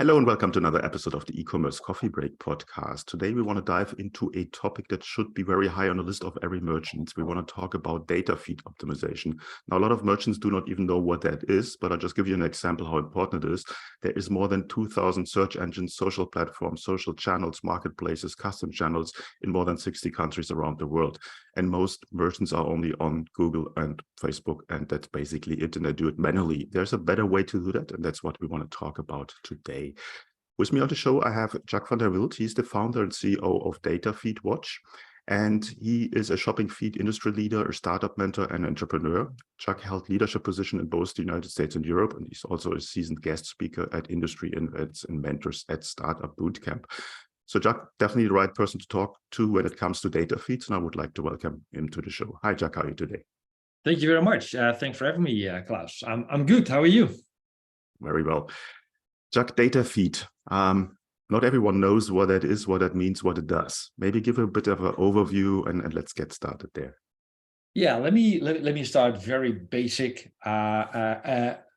Hello and welcome to another episode of the Ecommerce Coffee Break Podcast. Today we want to dive into a topic that should be very high on the list of every merchant. We want to talk about data feed optimization. Now, a lot of merchants do not even know what that is, but I'll just give you an example how important it is. There is more than 2,000 search engines, social platforms, social channels, marketplaces, custom channels in more than 60 countries around the world. And most merchants are only on Google and Facebook, and that's basically it, and they do it manually. There's a better way to do that, and that's what we want to talk about today. With me on the show, I have Jacques van der Wilt. He's the founder and CEO of DataFeedWatch, and he is a shopping feed industry leader, a startup mentor, and entrepreneur. Jacques held leadership position in both the United States and Europe, and he's also a seasoned guest speaker at industry events and mentors at Startup Bootcamp. So Jacques, definitely the right person to talk to when it comes to data feeds, and I would like to welcome him to the show. Hi, Jacques, how are you today? Thank you very much. Thanks for having me, Klaus. I'm good. How are you? Very well. Jacques, data feed. Not everyone knows what that is, what that means, what it does. Maybe give a bit of an overview and let's get started there. Yeah, let me start very basic.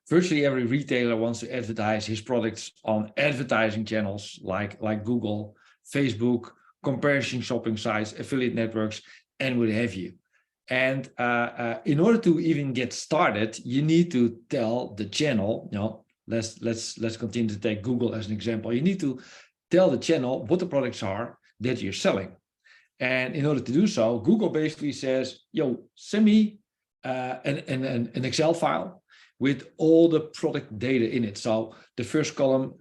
Virtually every retailer wants to advertise his products on advertising channels like Google, Facebook, comparison shopping sites, affiliate networks, and what have you. And in order to even get started, you need to tell the channel, let's continue to take Google as an example. You need to tell the channel what the products are that you're selling. And in order to do so, Google basically says, send me an Excel file with all the product data in it. So the first column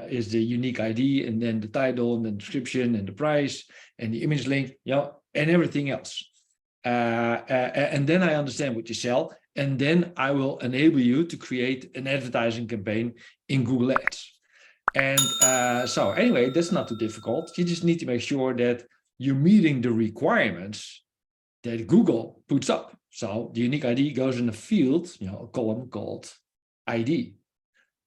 is the unique ID, and then the title and the description and the price and the image link, and everything else. And then I understand what you sell, and then I will enable you to create an advertising campaign in Google Ads. And so anyway, that's not too difficult. You just need to make sure that you're meeting the requirements that Google puts up. So the unique ID goes in a field, a column called ID.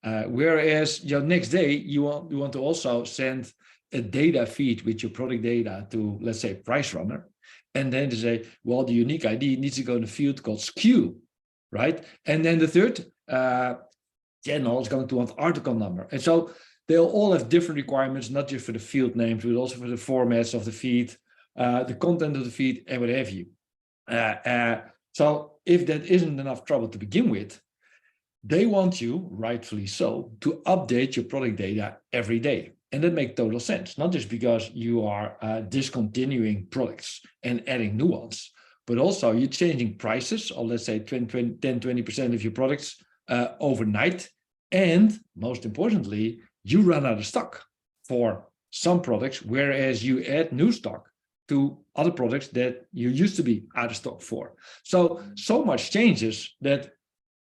Whereas next day, you want to also send a data feed with your product data to, let's say, Price Runner. And then to say, well, the unique ID needs to go in a field called SKU, right? And then the third channel is going to want article number. And so they'll all have different requirements, not just for the field names, but also for the formats of the feed, the content of the feed, and what have you. So if that isn't enough trouble to begin with, they want you, rightfully so, to update your product data every day. And that makes total sense, not just because you are discontinuing products and adding new ones, but also you're changing prices, or let's say 10-20% of your products overnight. And most importantly, you run out of stock for some products, whereas you add new stock to other products that you used to be out of stock for. So much changes that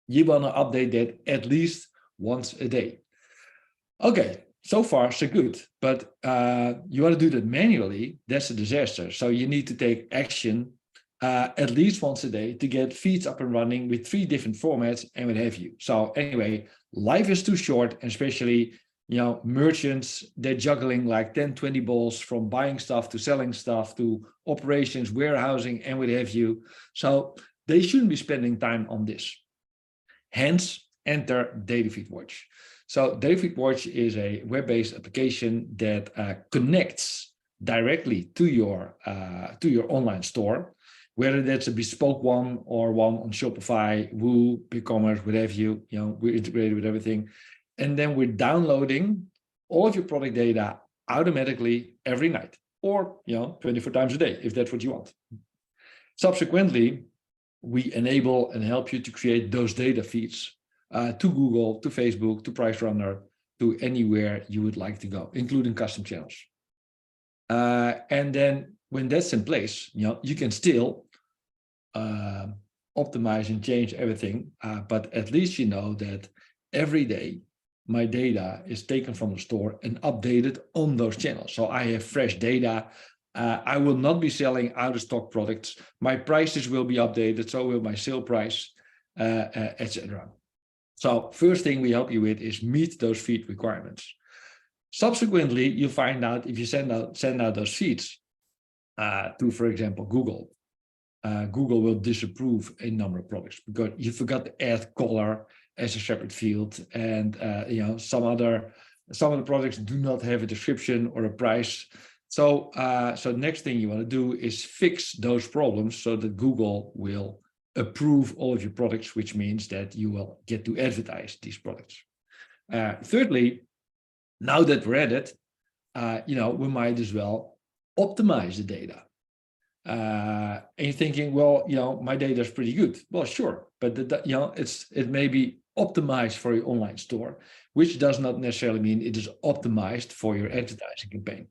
you want to update that at least once a day. Okay. So far, so good, but you want to do that manually, that's a disaster. So you need to take action at least once a day to get feeds up and running with 3 different formats and what have you. So anyway, life is too short, and especially, merchants, they're juggling like 10, 20 balls from buying stuff to selling stuff to operations, warehousing, and what have you. So they shouldn't be spending time on this. Hence, enter DataFeedWatch. So DataFeedWatch is a web-based application that connects directly to your online store, whether that's a bespoke one or one on Shopify, Woo, BigCommerce, whatever you. We're integrated with everything, and then we're downloading all of your product data automatically every night, or 24 times a day if that's what you want. Subsequently, we enable and help you to create those data feeds to Google, to Facebook, to Price Runner, to anywhere you would like to go, including custom channels. And then when that's in place, you can still optimize and change everything, but at least you know that every day my data is taken from the store and updated on those channels. So I have fresh data. I will not be selling out of stock products. My prices will be updated, so will my sale price, etc. So first thing we help you with is meet those feed requirements. Subsequently, you find out if you send out those feeds to, for example, Google. Google will disapprove a number of products because you forgot to add color as a separate field, and some other Some of the products do not have a description or a price. So next thing you want to do is fix those problems so that Google will approve all of your products, which means that you will get to advertise these products. Thirdly, now that we're at it, we might as well optimize the data. And you're thinking, well, my data is pretty good. Well, sure, but it may be optimized for your online store, which does not necessarily mean it is optimized for your advertising campaign.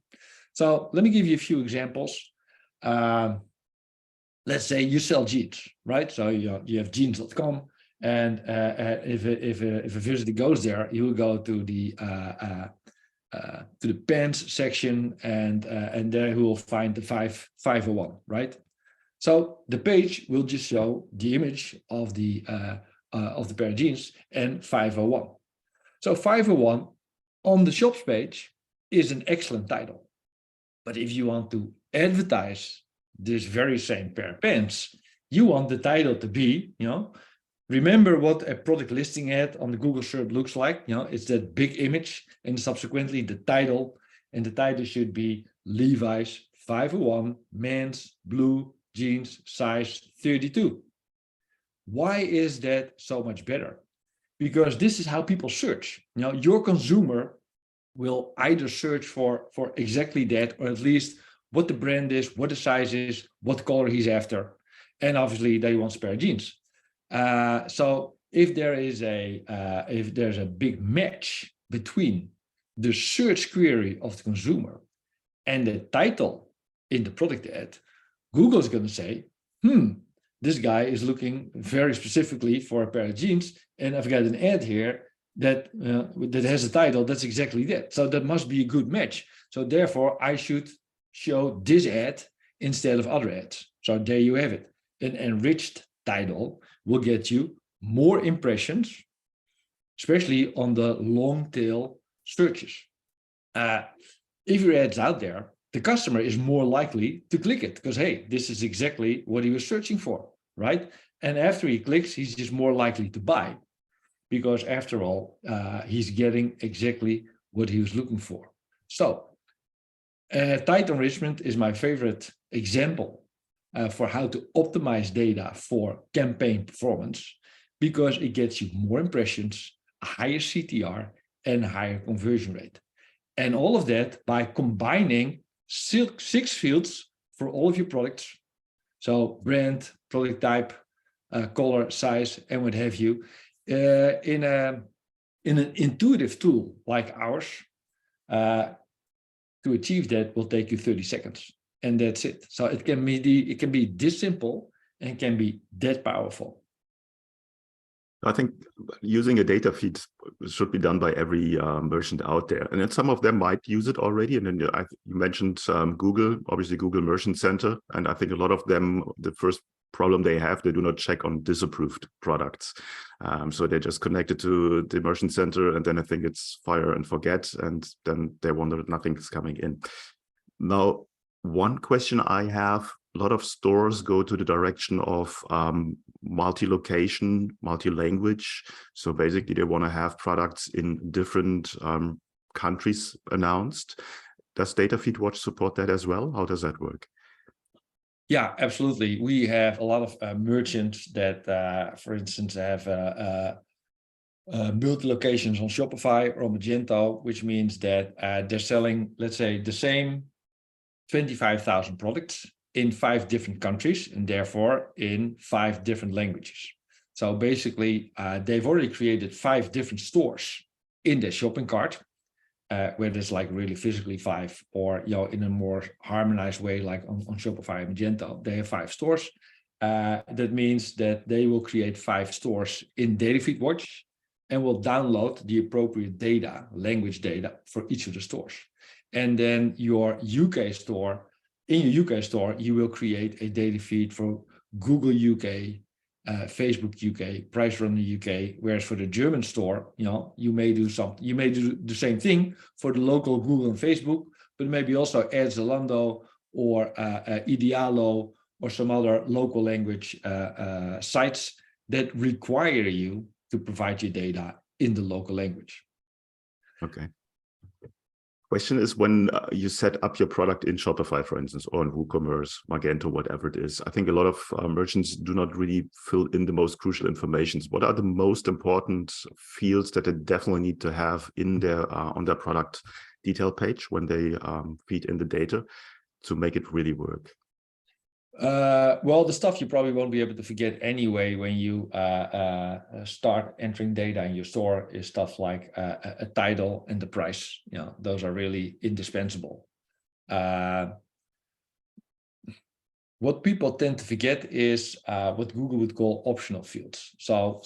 So let me give you a few examples. Let's say you sell jeans, right? So you have jeans.com, and if a visitor goes there, he will go to the pants section, and there he will find the 501, right? So the page will just show the image of the pair of jeans and 501. So 501 on the shops page is an excellent title. But if you want to advertise this very same pair of pants, you want the title to be, remember what a product listing ad on the Google search looks like. It's that big image and subsequently the title. And the title should be Levi's 501 men's blue jeans size 32. Why is that so much better? Because this is how people search. Your consumer will either search for exactly that, or at least what the brand is, what the size is, what color he's after. And obviously they want a pair of jeans. So if there's a big match between the search query of the consumer and the title in the product ad, Google is going to say, this guy is looking very specifically for a pair of jeans, and I've got an ad here that has a title that's exactly that. So that must be a good match. So therefore, I should show this ad instead of other ads. So there you have it. An enriched title will get you more impressions, especially on the long tail searches. If your ad's out there, the customer is more likely to click it because, hey, this is exactly what he was searching for, right? And after he clicks, he's just more likely to buy because after all, he's getting exactly what he was looking for. So title enrichment is my favorite example for how to optimize data for campaign performance because it gets you more impressions, a higher CTR, and a higher conversion rate. And all of that by combining 6 fields for all of your products. So brand, product type, color, size, and what have you, in an intuitive tool like ours. To achieve that will take you 30 seconds, and that's it. So it can be this simple and can be that powerful. I think using a data feed should be done by every merchant out there. And then some of them might use it already. And then you mentioned Google, obviously Google Merchant Center. And I think a lot of them, the first problem they have, they do not check on disapproved products. So they just connect it to the Merchant Center. And then I think it's fire and forget. And then they wonder that nothing's coming in. Now, one question I have, a lot of stores go to the direction of multi-location, multi-language. So basically, they want to have products in different countries announced. Does DataFeedWatch support that as well? How does that work? Yeah, absolutely. We have a lot of merchants that, for instance, have multi-locations on Shopify or Magento, which means that they're selling, let's say, the same 25,000 products in 5 different countries and therefore in 5 different languages. So basically, they've already created 5 different stores in their shopping cart, where there's like really physically 5, or in a more harmonized way, like on Shopify and Magento, they have 5 stores. That means that they will create 5 stores in DataFeedWatch and will download the appropriate data, language data for each of the stores. And then your UK store, in your UK store, you will create a data feed for Google UK, Facebook UK, Price Runner UK. Whereas for the German store, you may do the same thing for the local Google and Facebook, but maybe also add Zalando or Idealo or some other local language sites that require you to provide your data in the local language. Okay. Question is, when you set up your product in Shopify, for instance, or in WooCommerce, Magento, whatever it is, I think a lot of merchants do not really fill in the most crucial informations. What are the most important fields that they definitely need to have in their on their product detail page when they feed in the data to make it really work? Well, the stuff you probably won't be able to forget anyway when you start entering data in your store is stuff like a title and the price. You know, those are really indispensable. What people tend to forget is what Google would call optional fields. So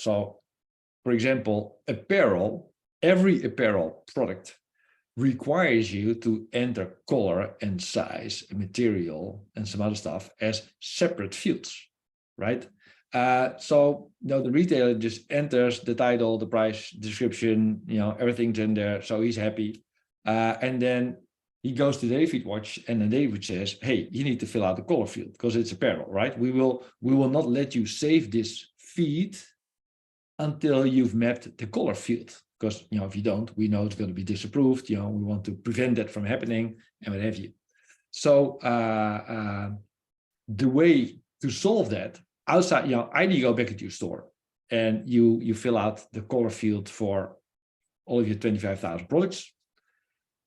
for example, apparel, every apparel product requires you to enter color and size and material and some other stuff as separate fields, right? So the retailer just enters the title, the price, description, everything's in there, so he's happy. And then he goes to DataFeedWatch, and then DataFeed says, hey, you need to fill out the color field because it's apparel, right? We will not let you save this feed until you've mapped the color field. Because if you don't, we know it's going to be disapproved. We want to prevent that from happening and what have you. So the way to solve that outside, either you go back into your store and you fill out the color field for all of your 25,000 products.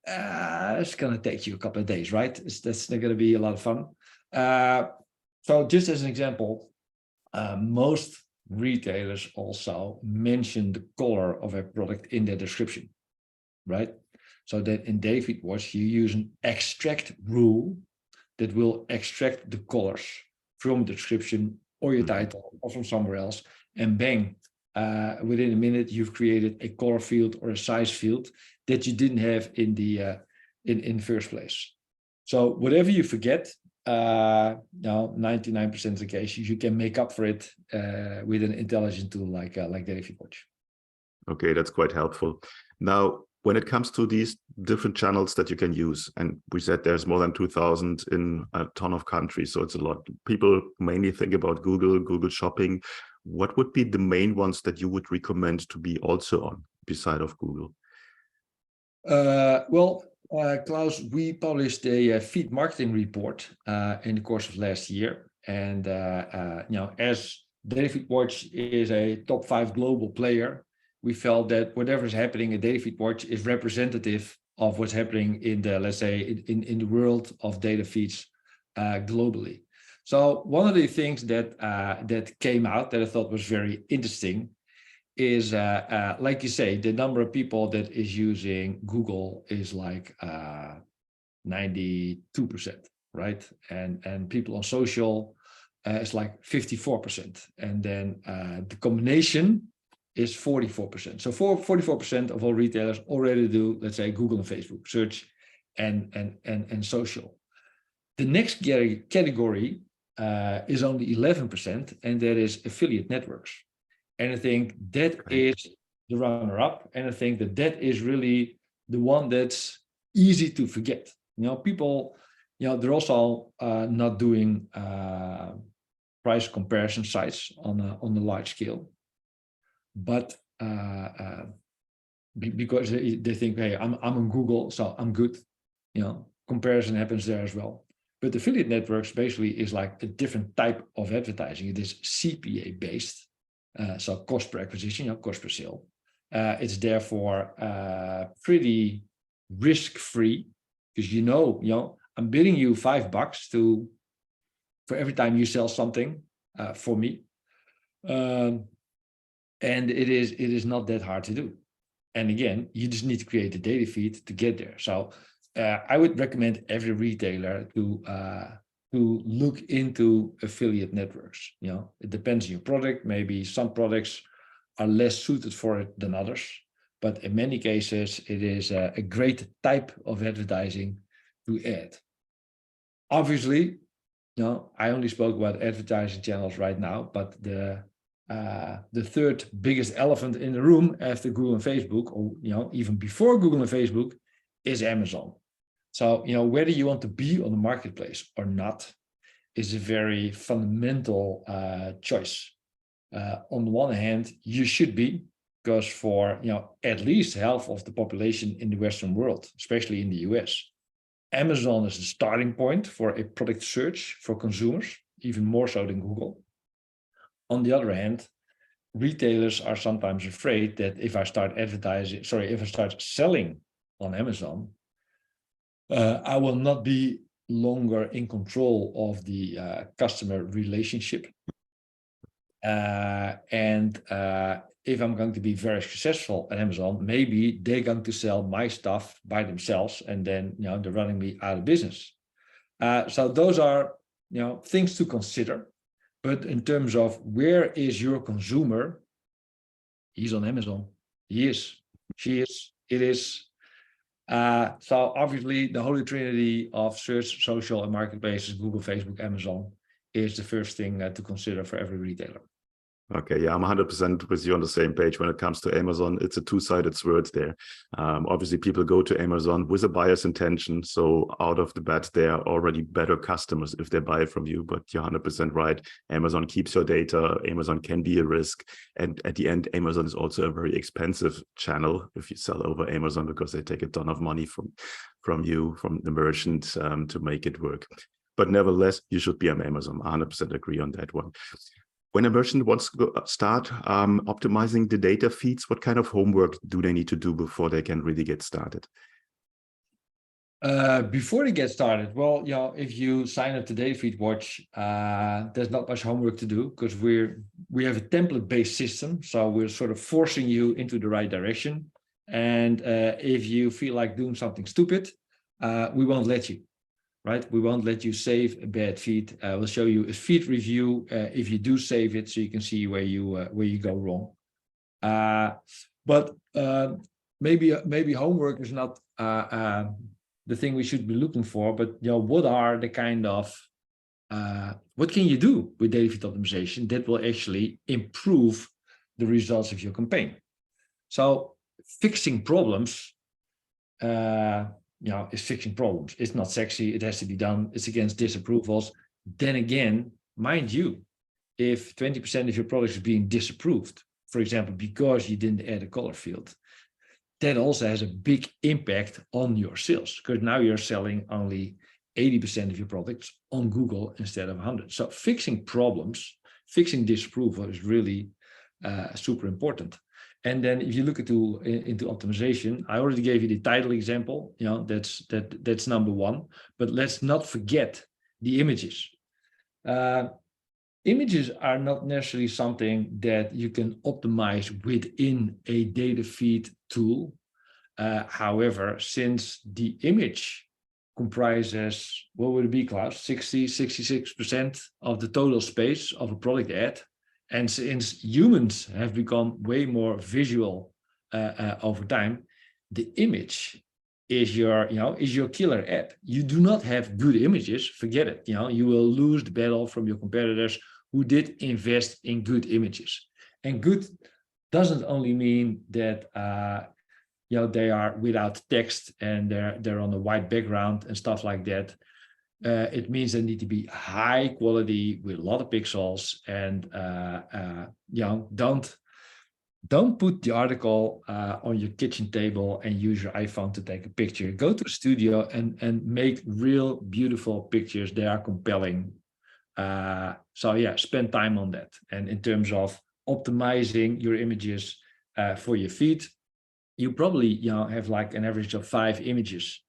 It's going to take you a couple of days, right? That's not going to be a lot of fun. So just as an example, most retailers also mention the color of a product in their description, right? So that in DataFeedWatch, you use an extract rule that will extract the colors from the description or your title or from somewhere else, and bang, within a minute, you've created a color field or a size field that you didn't have in the in first place. So whatever you forget, 99% of the cases you can make up for it with an intelligent tool like DataFeedWatch. Okay, that's quite helpful. Now, when it comes to these different channels that you can use, and we said there's more than 2,000 in a ton of countries, so it's a lot. People mainly think about Google Shopping. What would be the main ones that you would recommend to be also on beside of Google? Klaus, we published a feed marketing report in the course of last year, and as DataFeedWatch is a top 5 global player, we felt that whatever is happening at DataFeedWatch is representative of what's happening in the, let's say, in the world of data feeds globally. So one of the things that came out that I thought was very interesting is, like you say, the number of people that is using Google is like 92%, right? And people on social is like 54%. And then the combination is 44%. So 44% of all retailers already do, let's say, Google and Facebook search and social. The next category is only 11%, and that is affiliate networks. And I think that is the runner-up. And I think that is really the one that's easy to forget. People, they're also not doing price comparison sites on a large scale, but because they think, hey, I'm on Google, so I'm good. Comparison happens there as well. But affiliate networks basically is like a different type of advertising. It is CPA based. So cost per acquisition, cost per sale. It's therefore pretty risk-free because I'm bidding you $5 for every time you sell something for me, and it is not that hard to do. And again, you just need to create a data feed to get there. So I would recommend every retailer to look into affiliate networks. It depends on your product. Maybe some products are less suited for it than others, but in many cases, it is a great type of advertising to add. Obviously, I only spoke about advertising channels right now, but the third biggest elephant in the room after Google and Facebook, or even before Google and Facebook, is Amazon. So, whether you want to be on the marketplace or not is a very fundamental choice. On the one hand, you should be, because for at least half of the population in the Western world, especially in the US, Amazon is the starting point for a product search for consumers, even more so than Google. On the other hand, retailers are sometimes afraid that if I start selling on Amazon, I will not be longer in control of the customer relationship. And if I'm going to be very successful at Amazon, maybe they're going to sell my stuff by themselves, and then they're running me out of business. So those are things to consider. But in terms of where is your consumer, he's on Amazon. He is. She is. It is. So obviously the holy trinity of search, social, and marketplaces, Google, Facebook, Amazon, is the first thing to consider for every retailer. Okay, yeah, I'm 100% with you on the same page when it comes to Amazon. It's a two-sided sword there. Obviously, people go to Amazon with a buyer's intention. So out of the bat, they are already better customers if they buy from you. But you're 100% right. Amazon keeps your data. Amazon can be a risk. And at the end, Amazon is also a very expensive channel if you sell over Amazon, because they take a ton of money from you, from the merchant, to make it work. But nevertheless, you should be on Amazon. I 100% agree on that one. When a merchant wants to start optimizing the data feeds, what kind of homework do they need to do before they can really get started? Before they get started, well, if you sign up to DataFeedWatch, there's not much homework to do, because we have a template-based system, so we're sort of forcing you into the right direction. And if you feel like doing something stupid, we won't let you. Right? We won't let you save a bad feed. We'll show you a feed review if you do save it, so you can see where you go wrong. But maybe homework is not the thing we should be looking for. But what are the kind of what can you do with data feed optimization that will actually improve the results of your campaign? So fixing problems. Is fixing problems. It's not sexy. It has to be done. It's against disapprovals. Then again, mind you, if 20% of your product is being disapproved, for example, because you didn't add a color field, that also has a big impact on your sales, because now you're selling only 80% of your products on Google instead of 100. So fixing problems, fixing disapproval is really super important. And then if you look into optimization, I already gave you the title example, that's number one, but let's not forget the images. Images are not necessarily something that you can optimize within a data feed tool. However, since the image comprises, what would it be, Klaus? 66% of the total space of a product ad. And since humans have become way more visual over time, the image is your killer ad. You do not have good images, forget it. You will lose the battle from your competitors who did invest in good images. And good doesn't only mean that they are without text and they're on a white background and stuff like that. It means they need to be high quality with a lot of pixels, and don't put the article on your kitchen table and use your iPhone to take a picture. Go to the studio and make real beautiful pictures. They are compelling. Spend time on that. And in terms of optimizing your images for your feed, you probably have like an average of 5 images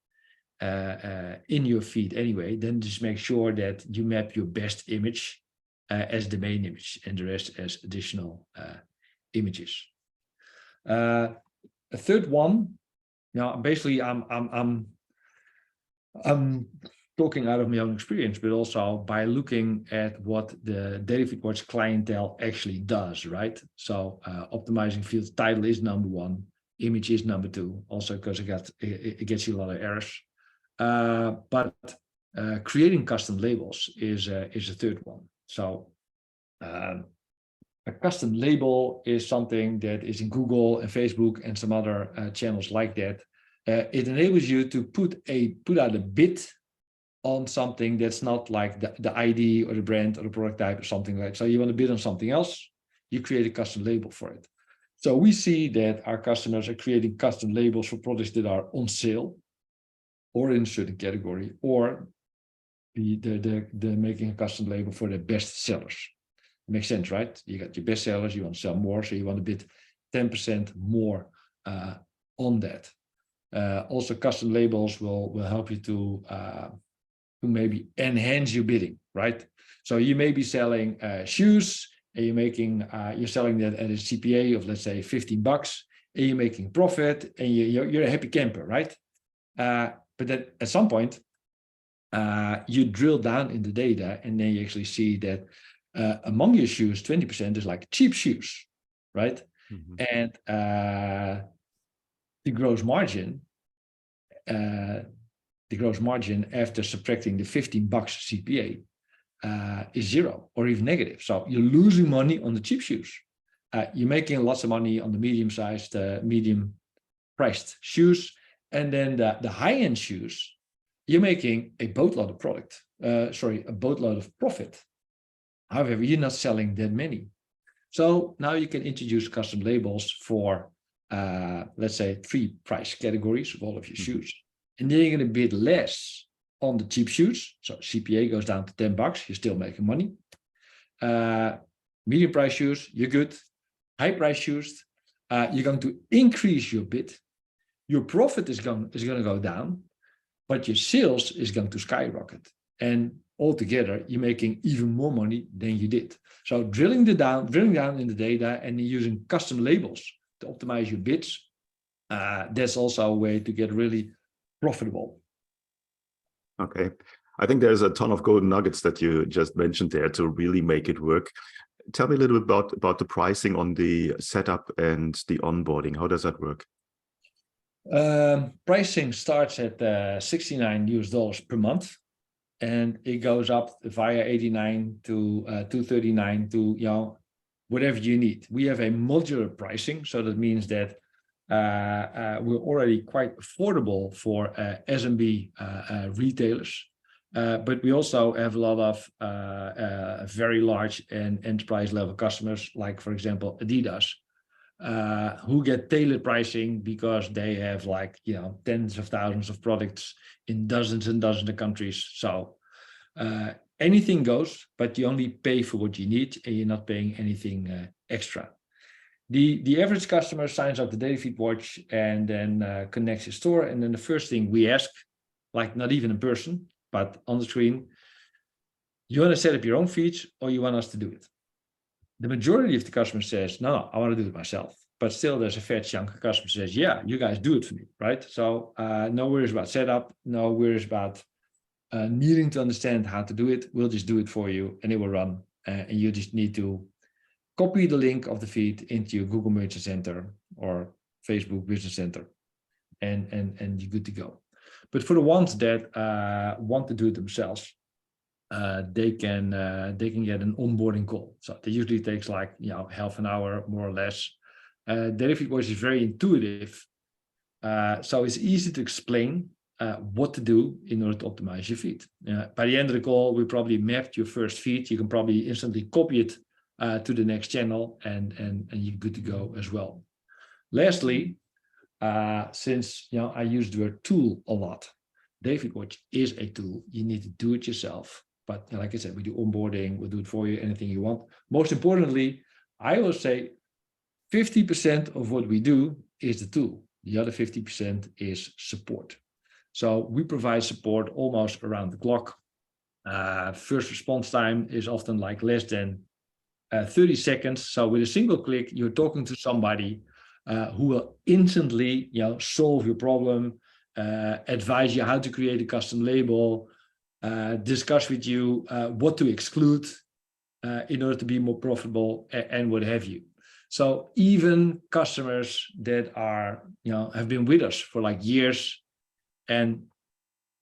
in your feed anyway. Then just make sure that you map your best image as the main image and the rest as additional images. A third one, basically I'm talking out of my own experience, but also by looking at what the DataFeedWatch clientele actually does, right? So optimizing field title is number 1, image is number 2, also because it gets you a lot of errors. But creating custom labels is a third one. So a custom label is something that is in Google and Facebook and some other channels like that. It enables you to put out a bid on something that's not like the ID or the brand or the product type or something like that. So you want to bid on something else, you create a custom label for it. So we see that our customers are creating custom labels for products that are on sale or in a certain category, or they're making a custom label for their best sellers. Makes sense, right? You got your best sellers, you want to sell more, so you want to bid 10% more on that. Also, custom labels will help you to maybe enhance your bidding, right? So you may be selling shoes, and you're selling that at a CPA of, let's say, $15, and you're making profit, and you're a happy camper, right? But then at some point, you drill down in the data, and then you actually see that among your shoes, 20% is like cheap shoes, right? Mm-hmm. And the gross margin after subtracting the $15 CPA is zero or even negative. So you're losing money on the cheap shoes. You're making lots of money on the medium-sized, medium-priced shoes, and then the high-end shoes, you're making a boatload of profit. However, you're not selling that many. So now you can introduce custom labels for, let's say, 3 price categories of all of your shoes. And then you're going to bid less on the cheap shoes. So CPA goes down to $10, you're still making money. Medium price shoes, you're good. High price shoes, you're going to increase your bid. Your profit is going to go down, but your sales is going to skyrocket. And altogether, you're making even more money than you did. So drilling down in the data and using custom labels to optimize your bids, that's also a way to get really profitable. Okay. I think there's a ton of golden nuggets that you just mentioned there to really make it work. Tell me a little bit about the pricing on the setup and the onboarding. How does that work? Pricing starts at $69 per month, and it goes up via 89 to 239 to whatever you need. We have a modular pricing, so that means that we're already quite affordable for SMB retailers, but we also have a lot of very large and enterprise level customers, like, for example, Adidas, who get tailored pricing because they have tens of thousands of products in dozens and dozens of countries. So anything goes, but you only pay for what you need, and you're not paying anything extra. The average customer signs up the DataFeedWatch and then connects his store. And then the first thing we ask, like not even in person, but on the screen, you want to set up your own feeds or you want us to do it? The majority of the customer says, no, I want to do it myself. But still, there's a fair chunk of customers says, yeah, you guys do it for me, right? So no worries about setup, no worries about needing to understand how to do it. We'll just do it for you and it will run. And you just need to copy the link of the feed into your Google Merchant Center or Facebook Business Center, and you're good to go. But for the ones that want to do it themselves, they can get an onboarding call. So it usually takes half an hour, more or less. DataFeedWatch is very intuitive, so it's easy to explain what to do in order to optimize your feed. By the end of the call, we probably mapped your first feed. You can probably instantly copy it to the next channel, and you're good to go as well. Lastly, since I use the word tool a lot, DataFeedWatch is a tool. You need to do it yourself. But like I said, we do onboarding, we'll do it for you, anything you want. Most importantly, I will say 50% of what we do is the tool. The other 50% is support. So we provide support almost around the clock. First response time is often less than 30 seconds. So with a single click, you're talking to somebody who will instantly solve your problem, advise you how to create a custom label, discuss with you what to exclude in order to be more profitable, and what have you. So even customers that are have been with us for years and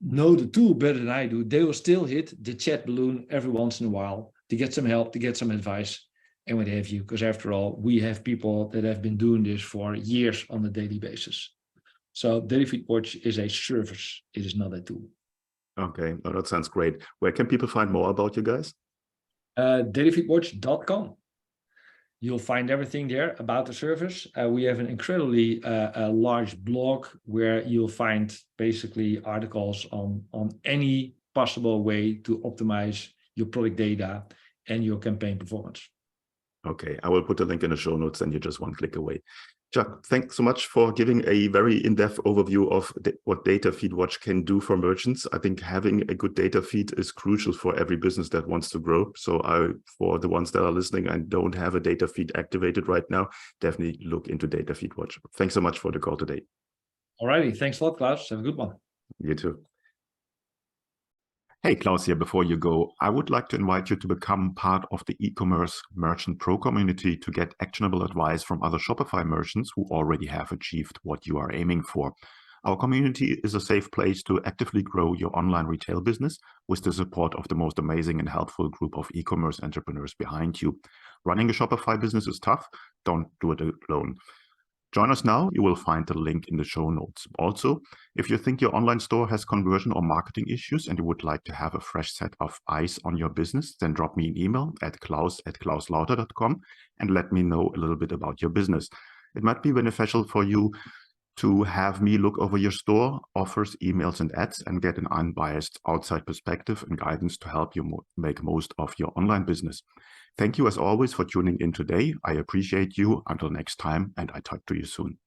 know the tool better than I do, they will still hit the chat balloon every once in a while to get some help, to get some advice, and what have you. Because after all, we have people that have been doing this for years on a daily basis. So DataFeedWatch is a service. It is not a tool. Okay, oh, that sounds great. Where can people find more about you guys? datafeedwatch.com. You'll find everything there about the service. We have an incredibly large blog where you'll find basically articles on any possible way to optimize your product data and your campaign performance. Okay, I will put the link in the show notes and you're just one click away. Jacques, thanks so much for giving a very in-depth overview of what DataFeedWatch can do for merchants. I think having a good data feed is crucial for every business that wants to grow. So for the ones that are listening and don't have a data feed activated right now, definitely look into DataFeedWatch. Thanks so much for the call today. All righty. Thanks a lot, Klaus. Have a good one. You too. Hey, Klaus here. Before you go, I would like to invite you to become part of the e-commerce merchant pro community to get actionable advice from other Shopify merchants who already have achieved what you are aiming for. Our community is a safe place to actively grow your online retail business with the support of the most amazing and helpful group of e-commerce entrepreneurs behind you. Running a Shopify business is tough. Don't do it alone. Join us now. You will find the link in the show notes. Also, if you think your online store has conversion or marketing issues and you would like to have a fresh set of eyes on your business, then drop me an email at klaus@klauslauter.com and let me know a little bit about your business. It might be beneficial for you to have me look over your store, offers, emails, and ads and get an unbiased outside perspective and guidance to help you make most of your online business. Thank you as always for tuning in today. I appreciate you. Until next time, and I talk to you soon.